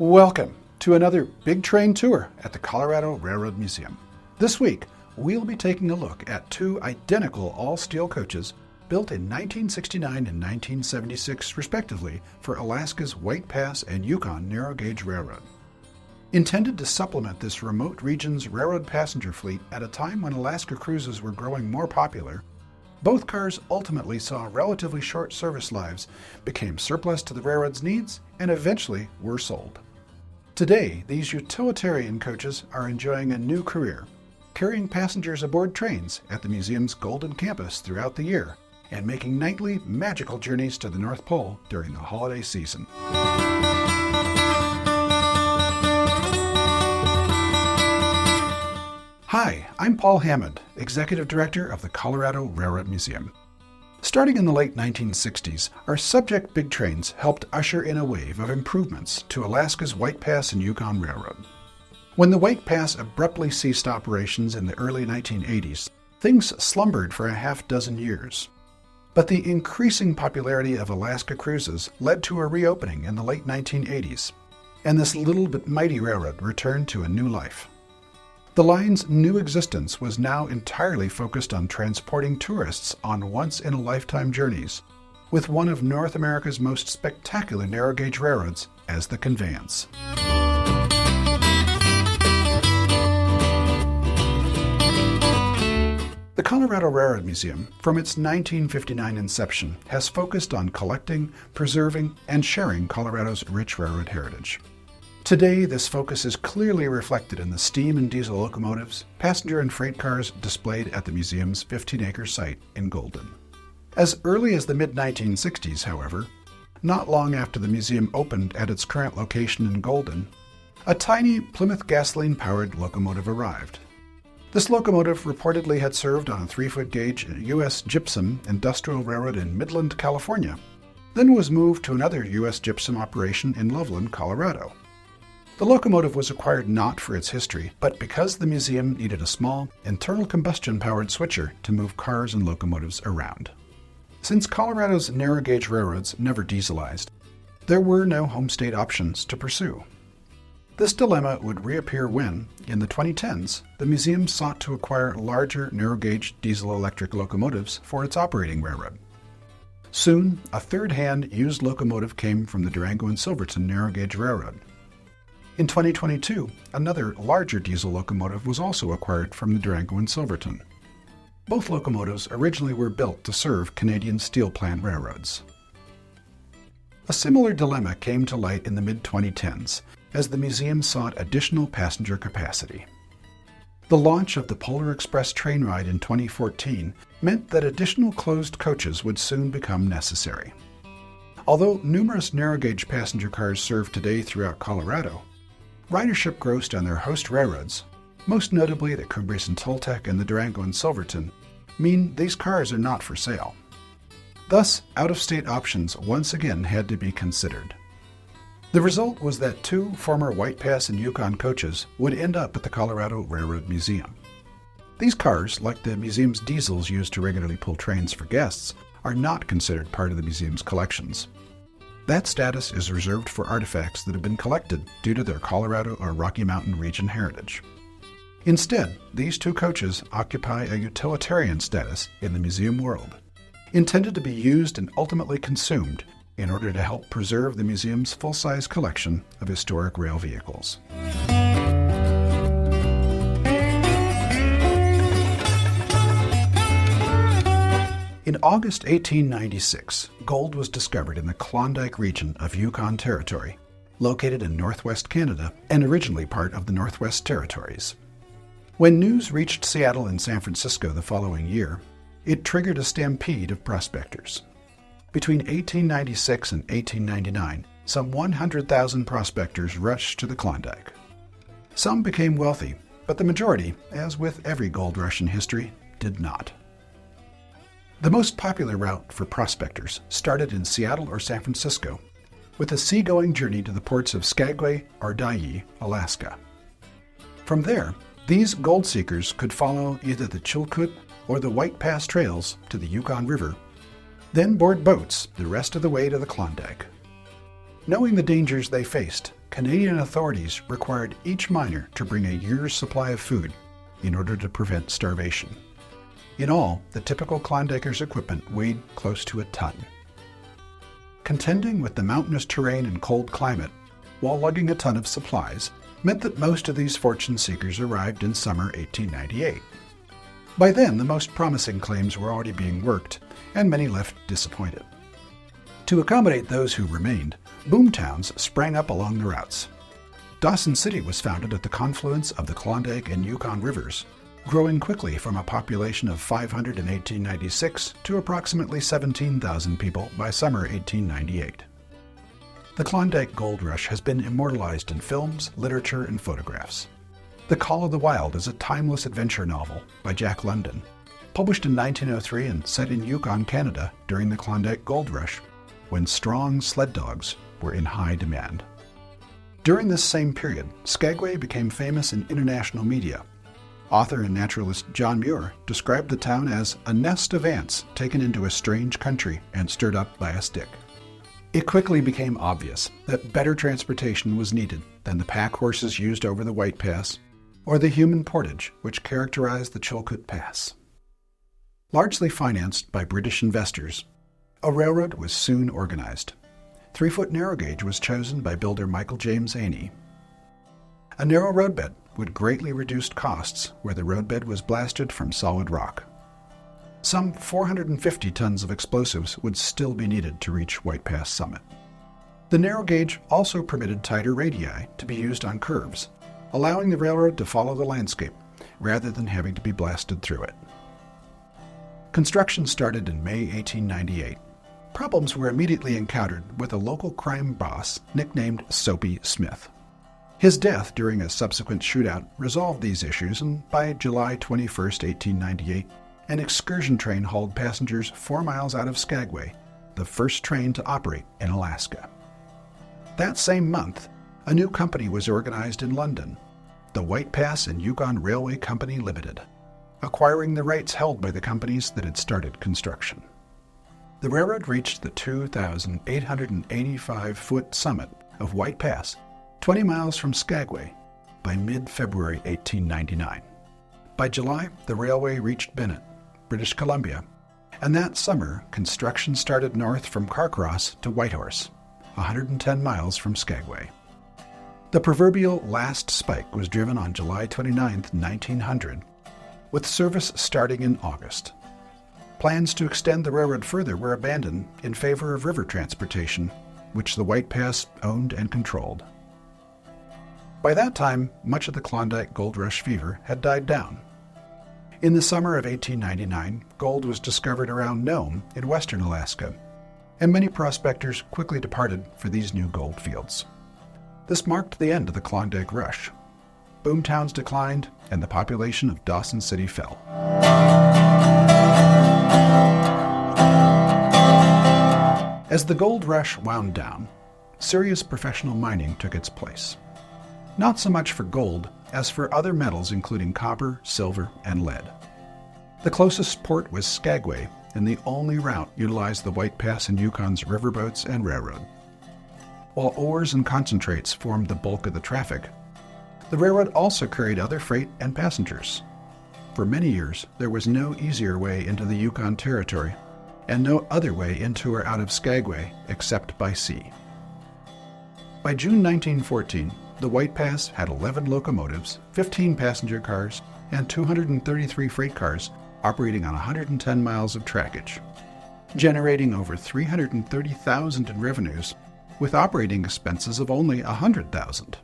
Welcome to another Big Train Tour at the Colorado Railroad Museum. This week, we'll be taking a look at two identical all-steel coaches built in 1969 and 1976, respectively, for Alaska's White Pass and Yukon narrow gauge railroad. Intended to supplement this remote region's railroad passenger fleet at a time when Alaska cruises were growing more popular, both cars ultimately saw relatively short service lives, became surplus to the railroad's needs, and eventually were sold. Today, these utilitarian coaches are enjoying a new career, carrying passengers aboard trains at the museum's Golden Campus throughout the year and making nightly magical journeys to the North Pole during the holiday season. Hi, I'm Paul Hammond, Executive Director of the Colorado Railroad Museum. Starting in the late 1960s, our subject big trains helped usher in a wave of improvements to Alaska's White Pass and Yukon Railroad. When the White Pass abruptly ceased operations in the early 1980s, things slumbered for a half-dozen years. But the increasing popularity of Alaska cruises led to a reopening in the late 1980s, and this little but mighty railroad returned to a new life. The line's new existence was now entirely focused on transporting tourists on once-in-a-lifetime journeys, with one of North America's most spectacular narrow-gauge railroads as the conveyance. The Colorado Railroad Museum, from its 1959 inception, has focused on collecting, preserving, and sharing Colorado's rich railroad heritage. Today, this focus is clearly reflected in the steam and diesel locomotives, passenger and freight cars displayed at the museum's 15-acre site in Golden. As early as the mid-1960s, however, not long after the museum opened at its current location in Golden, a tiny Plymouth gasoline-powered locomotive arrived. This locomotive reportedly had served on a 3-foot gauge U.S. Gypsum Industrial Railroad in Midland, California, then was moved to another U.S. Gypsum operation in Loveland, Colorado. The locomotive was acquired not for its history, but because the museum needed a small, internal combustion-powered switcher to move cars and locomotives around. Since Colorado's narrow-gauge railroads never dieselized, there were no home state options to pursue. This dilemma would reappear when, in the 2010s, the museum sought to acquire larger narrow-gauge diesel-electric locomotives for its operating railroad. Soon, a third-hand used locomotive came from the Durango and Silverton narrow-gauge railroad. In 2022, another larger diesel locomotive was also acquired from the Durango and Silverton. Both locomotives originally were built to serve Canadian steel plant railroads. A similar dilemma came to light in the mid-2010s as the museum sought additional passenger capacity. The launch of the Polar Express train ride in 2014 meant that additional closed coaches would soon become necessary. Although numerous narrow-gauge passenger cars serve today throughout Colorado, ridership grossed on their host railroads, most notably the Cumbres and Toltec and the Durango and Silverton, mean these cars are not for sale. Thus, out-of-state options once again had to be considered. The result was that two former White Pass and Yukon coaches would end up at the Colorado Railroad Museum. These cars, like the museum's diesels used to regularly pull trains for guests, are not considered part of the museum's collections. That status is reserved for artifacts that have been collected due to their Colorado or Rocky Mountain region heritage. Instead, these two coaches occupy a utilitarian status in the museum world, intended to be used and ultimately consumed in order to help preserve the museum's full-size collection of historic rail vehicles. In August 1896, gold was discovered in the Klondike region of Yukon Territory, located in northwest Canada and originally part of the Northwest Territories. When news reached Seattle and San Francisco the following year, it triggered a stampede of prospectors. Between 1896 and 1899, some 100,000 prospectors rushed to the Klondike. Some became wealthy, but the majority, as with every gold rush in history, did not. The most popular route for prospectors started in Seattle or San Francisco, with a seagoing journey to the ports of Skagway or Dyea, Alaska. From there, these gold seekers could follow either the Chilkoot or the White Pass trails to the Yukon River, then board boats the rest of the way to the Klondike. Knowing the dangers they faced, Canadian authorities required each miner to bring a year's supply of food in order to prevent starvation. In all, the typical Klondike's equipment weighed close to a ton. Contending with the mountainous terrain and cold climate, while lugging a ton of supplies, meant that most of these fortune seekers arrived in summer 1898. By then, the most promising claims were already being worked, and many left disappointed. To accommodate those who remained, boom towns sprang up along the routes. Dawson City was founded at the confluence of the Klondike and Yukon rivers, growing quickly from a population of 500 in 1896 to approximately 17,000 people by summer 1898. The Klondike Gold Rush has been immortalized in films, literature, and photographs. The Call of the Wild is a timeless adventure novel by Jack London, published in 1903 and set in Yukon, Canada during the Klondike Gold Rush, when strong sled dogs were in high demand. During this same period, Skagway became famous in international media. Author and naturalist John Muir described the town as a nest of ants taken into a strange country and stirred up by a stick. It quickly became obvious that better transportation was needed than the pack horses used over the White Pass or the human portage which characterized the Chilkoot Pass. Largely financed by British investors, a railroad was soon organized. 3-foot narrow gauge was chosen by builder Michael James Aney. A narrow roadbed would greatly reduce costs where the roadbed was blasted from solid rock. Some 450 tons of explosives would still be needed to reach White Pass summit. The narrow gauge also permitted tighter radii to be used on curves, allowing the railroad to follow the landscape rather than having to be blasted through it. Construction started in May 1898. Problems were immediately encountered with a local crime boss nicknamed Soapy Smith. His death during a subsequent shootout resolved these issues, and by July 21, 1898, an excursion train hauled passengers 4 miles out of Skagway, the first train to operate in Alaska. That same month, a new company was organized in London, the White Pass and Yukon Railway Company Limited, acquiring the rights held by the companies that had started construction. The railroad reached the 2,885-foot summit of White Pass, 20 miles from Skagway, by mid-February 1899. By July, the railway reached Bennett, British Columbia, and that summer, construction started north from Carcross to Whitehorse, 110 miles from Skagway. The proverbial last spike was driven on July 29, 1900, with service starting in August. Plans to extend the railroad further were abandoned in favor of river transportation, which the White Pass owned and controlled. By that time, much of the Klondike Gold Rush fever had died down. In the summer of 1899, gold was discovered around Nome in western Alaska, and many prospectors quickly departed for these new gold fields. This marked the end of the Klondike Rush. Boomtowns declined, and the population of Dawson City fell. As the gold rush wound down, serious professional mining took its place. Not so much for gold as for other metals including copper, silver, and lead. The closest port was Skagway, and the only route utilized the White Pass and Yukon's riverboats and railroad. While ores and concentrates formed the bulk of the traffic, the railroad also carried other freight and passengers. For many years, there was no easier way into the Yukon Territory, and no other way into or out of Skagway except by sea. By June 1914, the White Pass had 11 locomotives, 15 passenger cars, and 233 freight cars operating on 110 miles of trackage, generating over $330,000 in revenues with operating expenses of only $100,000.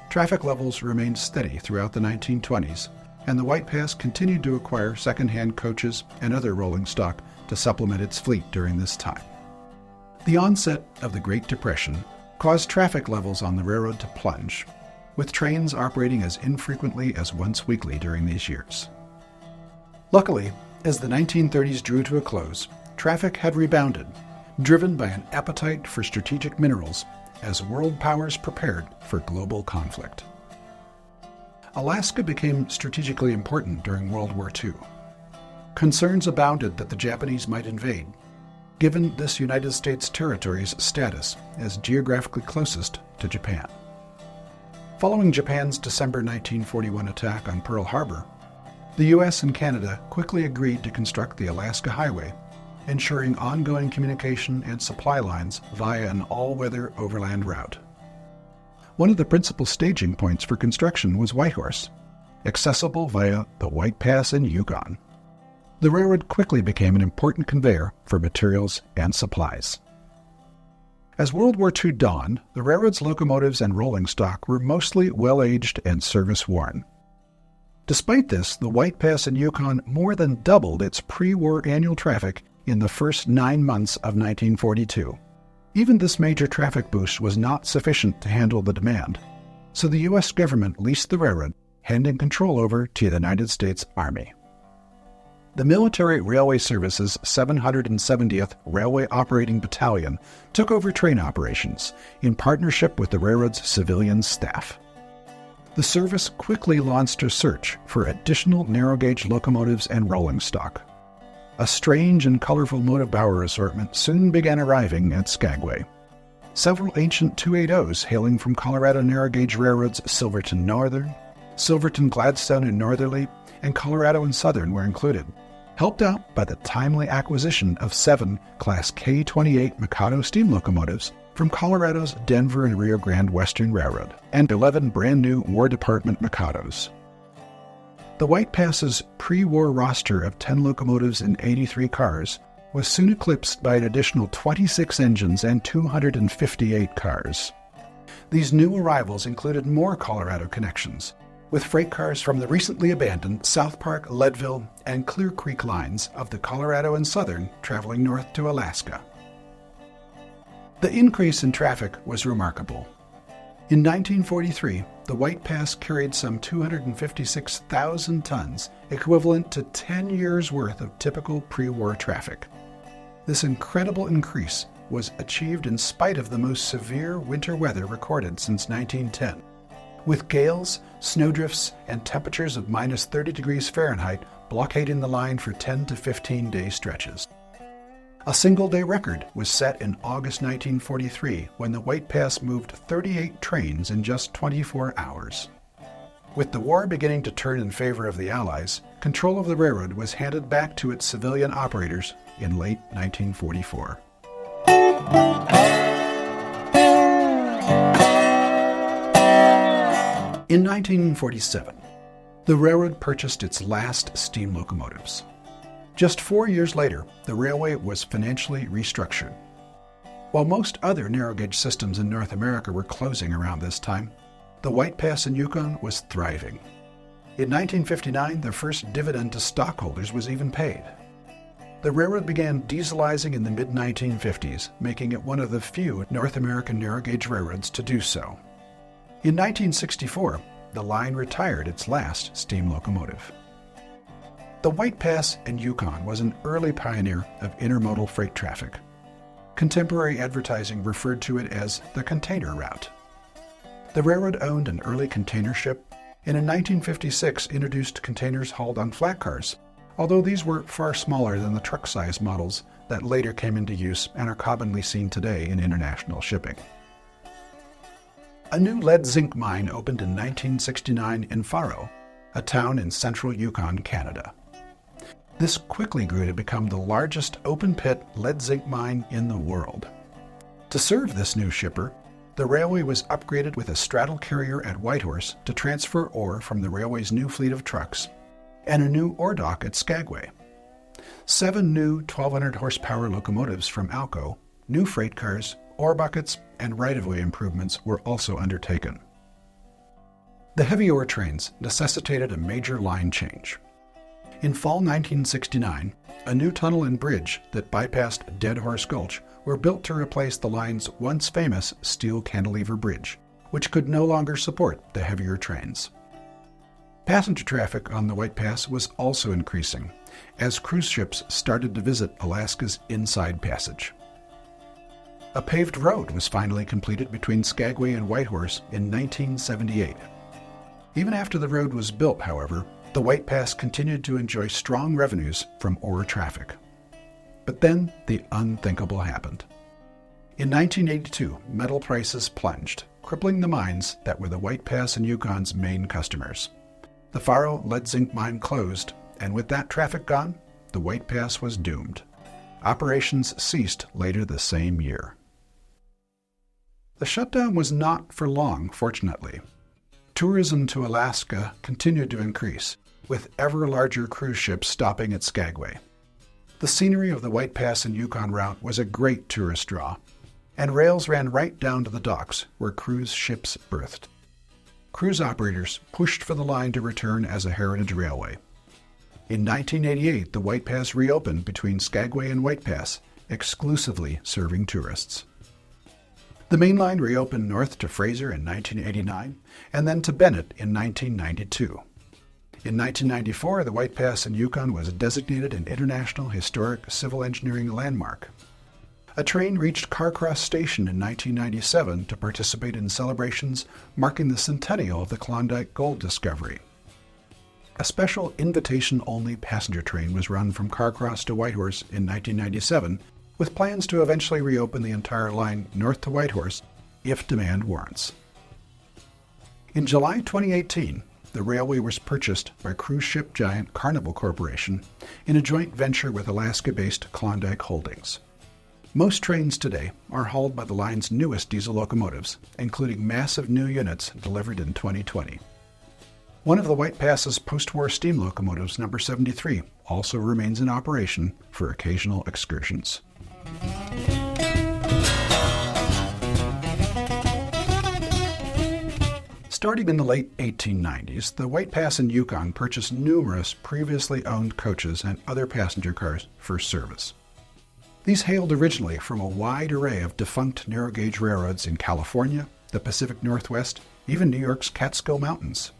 Traffic levels remained steady throughout the 1920s, and the White Pass continued to acquire second-hand coaches and other rolling stock to supplement its fleet during this time. The onset of the Great Depression caused traffic levels on the railroad to plunge, with trains operating as infrequently as once weekly during these years. Luckily, as the 1930s drew to a close, traffic had rebounded, driven by an appetite for strategic minerals as world powers prepared for global conflict. Alaska became strategically important during World War II. Concerns abounded that the Japanese might invade, given this United States territory's status as geographically closest to Japan. Following Japan's December 1941 attack on Pearl Harbor, the U.S. and Canada quickly agreed to construct the Alaska Highway, ensuring ongoing communication and supply lines via an all-weather overland route. One of the principal staging points for construction was Whitehorse, accessible via the White Pass in Yukon. The railroad quickly became an important conveyor for materials and supplies. As World War II dawned, the railroad's locomotives and rolling stock were mostly well-aged and service-worn. Despite this, the White Pass in Yukon more than doubled its pre-war annual traffic in the first 9 months of 1942. Even this major traffic boost was not sufficient to handle the demand, so the U.S. government leased the railroad, handing control over to the United States Army. The Military Railway Service's 770th Railway Operating Battalion took over train operations in partnership with the railroad's civilian staff. The service quickly launched a search for additional narrow-gauge locomotives and rolling stock. A strange and colorful motor-bower assortment soon began arriving at Skagway. Several ancient 280s hailing from Colorado narrow-gauge railroads Silverton Northern, Silverton Gladstone and Northerly, and Colorado and Southern were included, helped out by the timely acquisition of 7 Class K-28 Mikado steam locomotives from Colorado's Denver and Rio Grande Western Railroad, and 11 brand-new War Department Mikados. The White Pass's pre-war roster of 10 locomotives and 83 cars was soon eclipsed by an additional 26 engines and 258 cars. These new arrivals included more Colorado connections, with freight cars from the recently abandoned South Park, Leadville, and Clear Creek lines of the Colorado and Southern traveling north to Alaska. The increase in traffic was remarkable. In 1943, the White Pass carried some 256,000 tons, equivalent to 10 years' worth of typical pre-war traffic. This incredible increase was achieved in spite of the most severe winter weather recorded since 1910, with gales, snowdrifts, and temperatures of minus 30 degrees Fahrenheit blockading the line for 10 to 15-day stretches. A single-day record was set in August 1943 when the White Pass moved 38 trains in just 24 hours. With the war beginning to turn in favor of the Allies, control of the railroad was handed back to its civilian operators in late 1944. In 1947, the railroad purchased its last steam locomotives. Just 4 years later, the railway was financially restructured. While most other narrow-gauge systems in North America were closing around this time, the White Pass in Yukon was thriving. In 1959, the first dividend to stockholders was even paid. The railroad began dieselizing in the mid-1950s, making it one of the few North American narrow-gauge railroads to do so. In 1964, the line retired its last steam locomotive. The White Pass in Yukon was an early pioneer of intermodal freight traffic. Contemporary advertising referred to it as the container route. The railroad owned an early container ship, and in 1956 introduced containers hauled on flat cars, although these were far smaller than the truck-size models that later came into use and are commonly seen today in international shipping. A new lead-zinc mine opened in 1969 in Faro, a town in central Yukon, Canada. This quickly grew to become the largest open-pit lead-zinc mine in the world. To serve this new shipper, the railway was upgraded with a straddle carrier at Whitehorse to transfer ore from the railway's new fleet of trucks, and a new ore dock at Skagway. 7 new 1,200 horsepower locomotives from Alco, new freight cars, ore buckets, and right-of-way improvements were also undertaken. The heavy ore trains necessitated a major line change. In fall 1969, a new tunnel and bridge that bypassed Dead Horse Gulch were built to replace the line's once famous steel cantilever bridge, which could no longer support the heavier trains. Passenger traffic on the White Pass was also increasing, as cruise ships started to visit Alaska's Inside Passage. A paved road was finally completed between Skagway and Whitehorse in 1978. Even after the road was built, however, the White Pass continued to enjoy strong revenues from ore traffic. But then the unthinkable happened. In 1982, metal prices plunged, crippling the mines that were the White Pass and Yukon's main customers. The Faro lead zinc mine closed, and with that traffic gone, the White Pass was doomed. Operations ceased later the same year. The shutdown was not for long, fortunately. Tourism to Alaska continued to increase, with ever larger cruise ships stopping at Skagway. The scenery of the White Pass and Yukon route was a great tourist draw, and rails ran right down to the docks where cruise ships berthed. Cruise operators pushed for the line to return as a heritage railway. In 1988, the White Pass reopened between Skagway and White Pass, exclusively serving tourists. The main line reopened north to Fraser in 1989 and then to Bennett in 1992. In 1994, the White Pass and Yukon was designated an International Historic Civil Engineering Landmark. A train reached Carcross Station in 1997 to participate in celebrations marking the centennial of the Klondike Gold discovery. A special invitation-only passenger train was run from Carcross to Whitehorse in 1997, with plans to eventually reopen the entire line north to Whitehorse if demand warrants. In July 2018, the railway was purchased by cruise ship giant Carnival Corporation in a joint venture with Alaska-based Klondike Holdings. Most trains today are hauled by the line's newest diesel locomotives, including massive new units delivered in 2020. One of the White Pass's post-war steam locomotives, number 73, also remains in operation for occasional excursions. Starting in the late 1890s, the White Pass and Yukon purchased numerous previously owned coaches and other passenger cars for service. These hailed originally from a wide array of defunct narrow-gauge railroads in California, the Pacific Northwest, even New York's Catskill Mountains.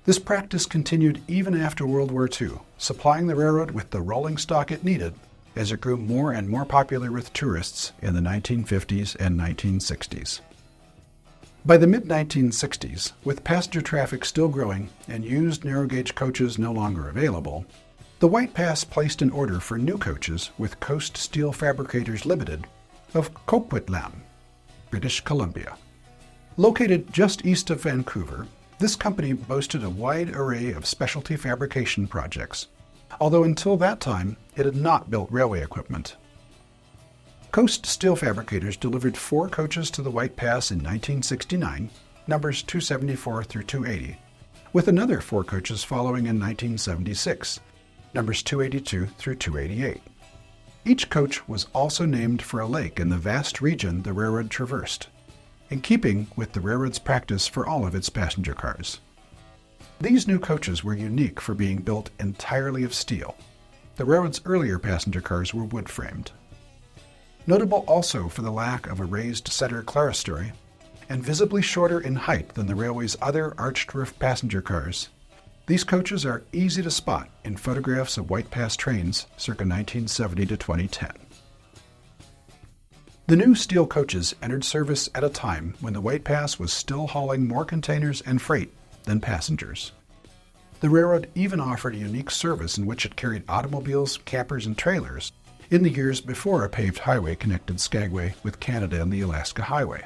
This practice continued even after World War II, supplying the railroad with the rolling stock it needed as it grew more and more popular with tourists in the 1950s and 1960s. By the mid-1960s, with passenger traffic still growing and used narrow-gauge coaches no longer available, the White Pass placed an order for new coaches with Coast Steel Fabricators Limited of Coquitlam, British Columbia. Located just east of Vancouver, this company boasted a wide array of specialty fabrication projects, although until that time it had not built railway equipment. Coast Steel Fabricators delivered 4 coaches to the White Pass in 1969, numbers 274 through 280, with another 4 coaches following in 1976, numbers 282 through 288. Each coach was also named for a lake in the vast region the railroad traversed, in keeping with the railroad's practice for all of its passenger cars. These new coaches were unique for being built entirely of steel. The railroad's earlier passenger cars were wood-framed. Notable also for the lack of a raised center clerestory, and visibly shorter in height than the railway's other arched-roof passenger cars, these coaches are easy to spot in photographs of White Pass trains circa 1970 to 2010. The new steel coaches entered service at a time when the White Pass was still hauling more containers and freight than passengers. The railroad even offered a unique service in which it carried automobiles, campers, and trailers in the years before a paved highway connected Skagway with Canada and the Alaska Highway.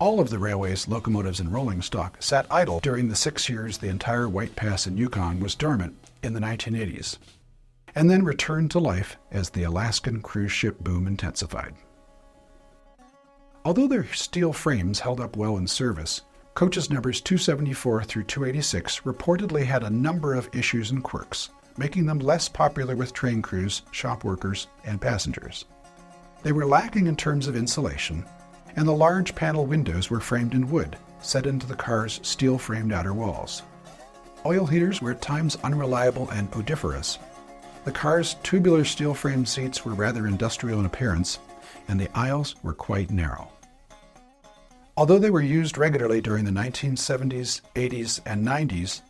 All of the railway's locomotives and rolling stock sat idle during the 6 years the entire White Pass and Yukon was dormant in the 1980s, and then returned to life as the Alaskan cruise ship boom intensified. Although their steel frames held up well in service, coaches numbers 274 through 286 reportedly had a number of issues and quirks, making them less popular with train crews, shop workers, and passengers. They were lacking in terms of insulation, and the large panel windows were framed in wood, set into the car's steel-framed outer walls. Oil heaters were at times unreliable and odoriferous. The car's tubular steel-framed seats were rather industrial in appearance, and the aisles were quite narrow. Although they were used regularly during the 1970s, 80s, and 90s,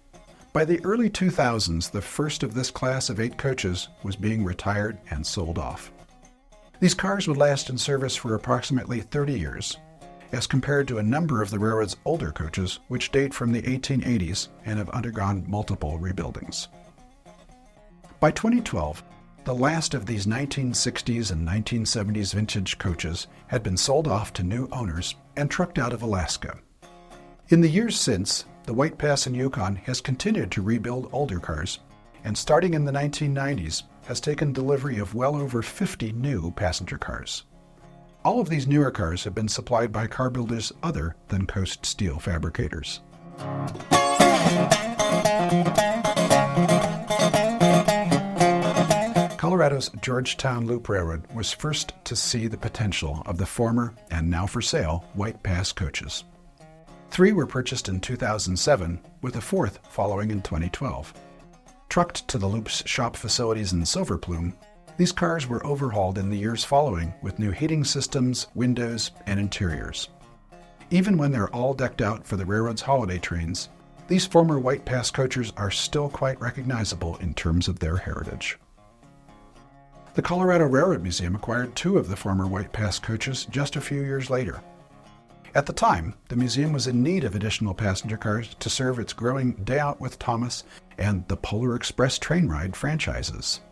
by the early 2000s, the first of this class of 8 coaches was being retired and sold off. These cars would last in service for approximately 30 years, as compared to a number of the railroad's older coaches, which date from the 1880s and have undergone multiple rebuildings. By 2012, The last of these 1960s and 1970s vintage coaches had been sold off to new owners and trucked out of Alaska. In the years since, the White Pass and Yukon has continued to rebuild older cars, and starting in the 1990s, has taken delivery of well over 50 new passenger cars. All of these newer cars have been supplied by car builders other than Coast Steel fabricators. Colorado's Georgetown Loop Railroad was first to see the potential of the former and now for sale White Pass coaches. 3 were purchased in 2007, with a 4th following in 2012. Trucked to the Loop's shop facilities in Silver Plume, these cars were overhauled in the years following with new heating systems, windows, and interiors. Even when they're all decked out for the railroad's holiday trains, these former White Pass coaches are still quite recognizable in terms of their heritage. The Colorado Railroad Museum acquired 2 of the former White Pass coaches just a few years later. At the time, the museum was in need of additional passenger cars to serve its growing Day Out with Thomas and the Polar Express train ride franchises.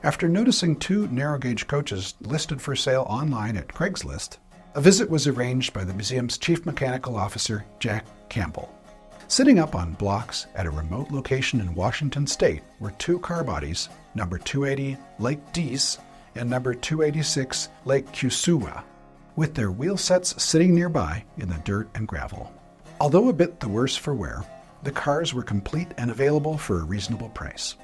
After noticing 2 narrow-gauge coaches listed for sale online at Craigslist, a visit was arranged by the museum's chief mechanical officer, Jack Campbell. Sitting up on blocks at a remote location in Washington state were 2 car bodies, number 280 Lake Dease and number 286 Lake Kusuwa, with their wheel sets sitting nearby in the dirt and gravel. Although a bit the worse for wear, the cars were complete and available for a reasonable price.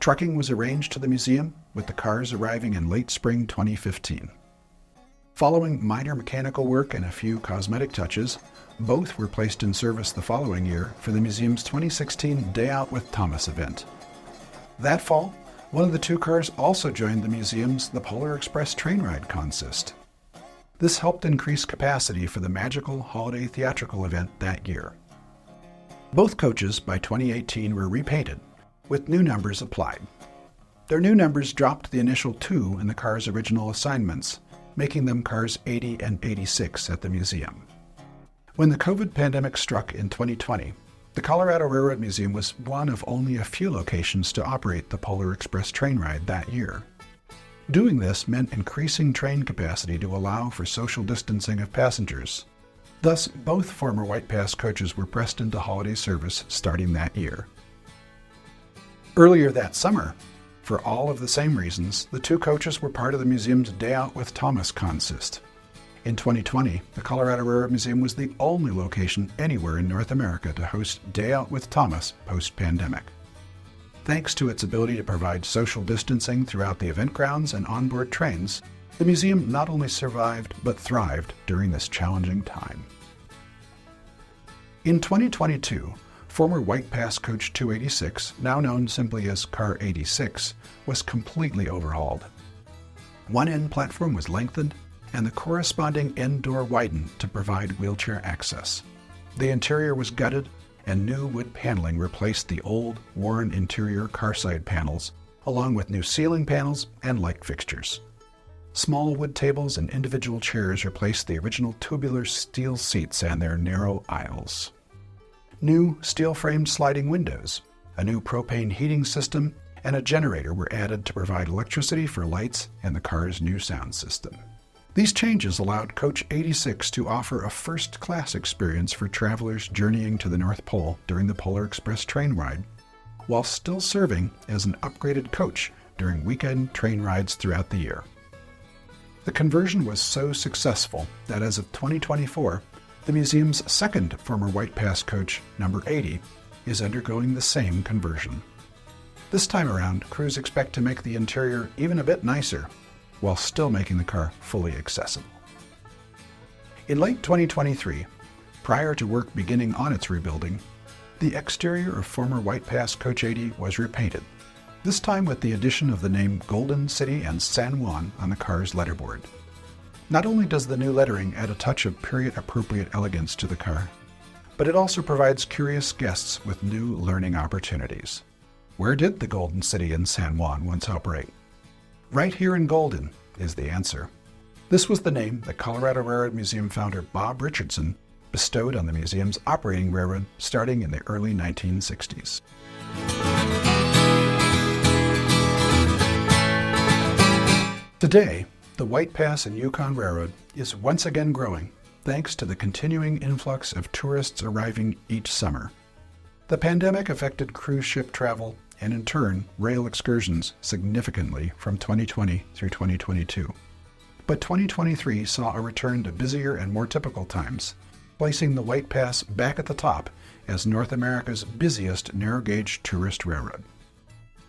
Trucking was arranged to the museum, with the cars arriving in late spring 2015. Following minor mechanical work and a few cosmetic touches, both were placed in service the following year for the museum's 2016 Day Out with Thomas event. That fall, one of the 2 cars also joined the museum's The Polar Express train ride consist. This helped increase capacity for the magical holiday theatrical event that year. Both coaches by 2018 were repainted, with new numbers applied. Their new numbers dropped the initial 2 in the car's original assignments, making them cars 80 and 86 at the museum. When the COVID pandemic struck in 2020, the Colorado Railroad Museum was one of only a few locations to operate the Polar Express train ride that year. Doing this meant increasing train capacity to allow for social distancing of passengers. Thus, both former White Pass coaches were pressed into holiday service starting that year. Earlier that summer, for all of the same reasons, the 2 coaches were part of the museum's Day Out with Thomas consist. In 2020, the Colorado Railroad Museum was the only location anywhere in North America to host Day Out with Thomas post-pandemic. Thanks to its ability to provide social distancing throughout the event grounds and onboard trains, the museum not only survived but thrived during this challenging time. In 2022, former White Pass Coach 286, now known simply as Car 86, was completely overhauled. One end platform was lengthened and the corresponding end door widened to provide wheelchair access. The interior was gutted and new wood paneling replaced the old, worn interior car side panels, along with new ceiling panels and light fixtures. Small wood tables and individual chairs replaced the original tubular steel seats and their narrow aisles. New steel-framed sliding windows, a new propane heating system, and a generator were added to provide electricity for lights and the car's new sound system. These changes allowed Coach 86 to offer a first-class experience for travelers journeying to the North Pole during the Polar Express train ride, while still serving as an upgraded coach during weekend train rides throughout the year. The conversion was so successful that as of 2024, the museum's second former White Pass coach, number 80, is undergoing the same conversion. This time around, crews expect to make the interior even a bit nicer, while still making the car fully accessible. In late 2023, prior to work beginning on its rebuilding, the exterior of former White Pass Coach 80 was repainted, this time with the addition of the name Golden City and San Juan on the car's letterboard. Not only does the new lettering add a touch of period-appropriate elegance to the car, but it also provides curious guests with new learning opportunities. Where did the Golden City and San Juan once operate? Right here in Golden is the answer. This was the name that Colorado Railroad Museum founder Bob Richardson bestowed on the museum's operating railroad starting in the early 1960s. Today, the White Pass and Yukon Railroad is once again growing thanks to the continuing influx of tourists arriving each summer. The pandemic affected cruise ship travel and in turn rail excursions significantly from 2020 through 2022. But 2023 saw a return to busier and more typical times, placing the White Pass back at the top as North America's busiest narrow-gauge tourist railroad.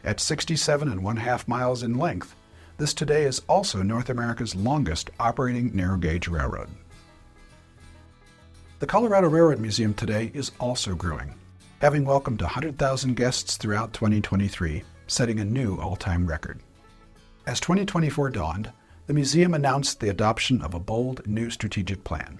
At 67.5 miles in length, this today is also North America's longest operating narrow-gauge railroad. The Colorado Railroad Museum today is also growing, having welcomed 100,000 guests throughout 2023, setting a new all-time record. As 2024 dawned, the museum announced the adoption of a bold new strategic plan.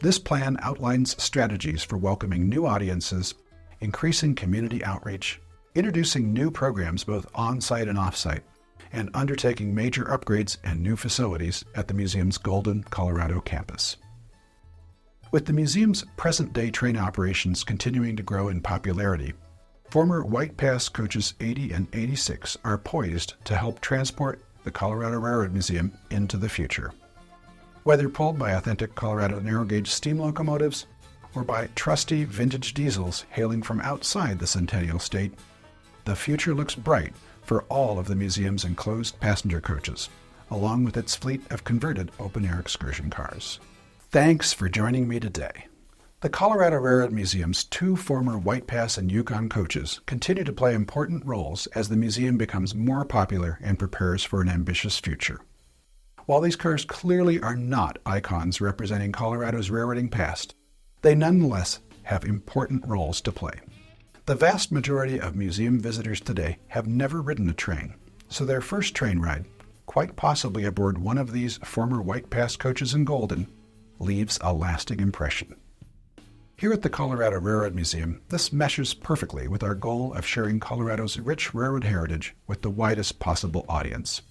This plan outlines strategies for welcoming new audiences, increasing community outreach, introducing new programs both on-site and off-site, and undertaking major upgrades and new facilities at the museum's Golden, Colorado campus. With the museum's present-day train operations continuing to grow in popularity, former White Pass coaches 80 and 86 are poised to help transport the Colorado Railroad Museum into the future. Whether pulled by authentic Colorado narrow-gauge steam locomotives or by trusty vintage diesels hailing from outside the Centennial State, the future looks bright for all of the museum's enclosed passenger coaches, along with its fleet of converted open-air excursion cars. Thanks for joining me today. The Colorado Railroad Museum's two former White Pass and Yukon coaches continue to play important roles as the museum becomes more popular and prepares for an ambitious future. While these cars clearly are not icons representing Colorado's railroading past, they nonetheless have important roles to play. The vast majority of museum visitors today have never ridden a train, so their first train ride, quite possibly aboard one of these former White Pass coaches in Golden, leaves a lasting impression. Here at the Colorado Railroad Museum, this meshes perfectly with our goal of sharing Colorado's rich railroad heritage with the widest possible audience.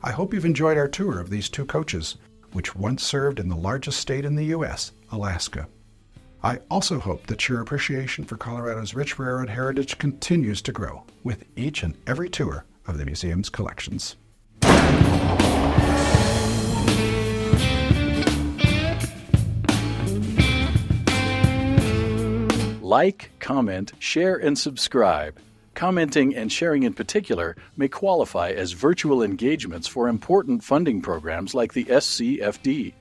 I hope you've enjoyed our tour of these two coaches, which once served in the largest state in the U.S., Alaska. I also hope that your appreciation for Colorado's rich railroad heritage continues to grow with each and every tour of the museum's collections. Like, comment, share, and subscribe. Commenting and sharing in particular may qualify as virtual engagements for important funding programs like the SCFD.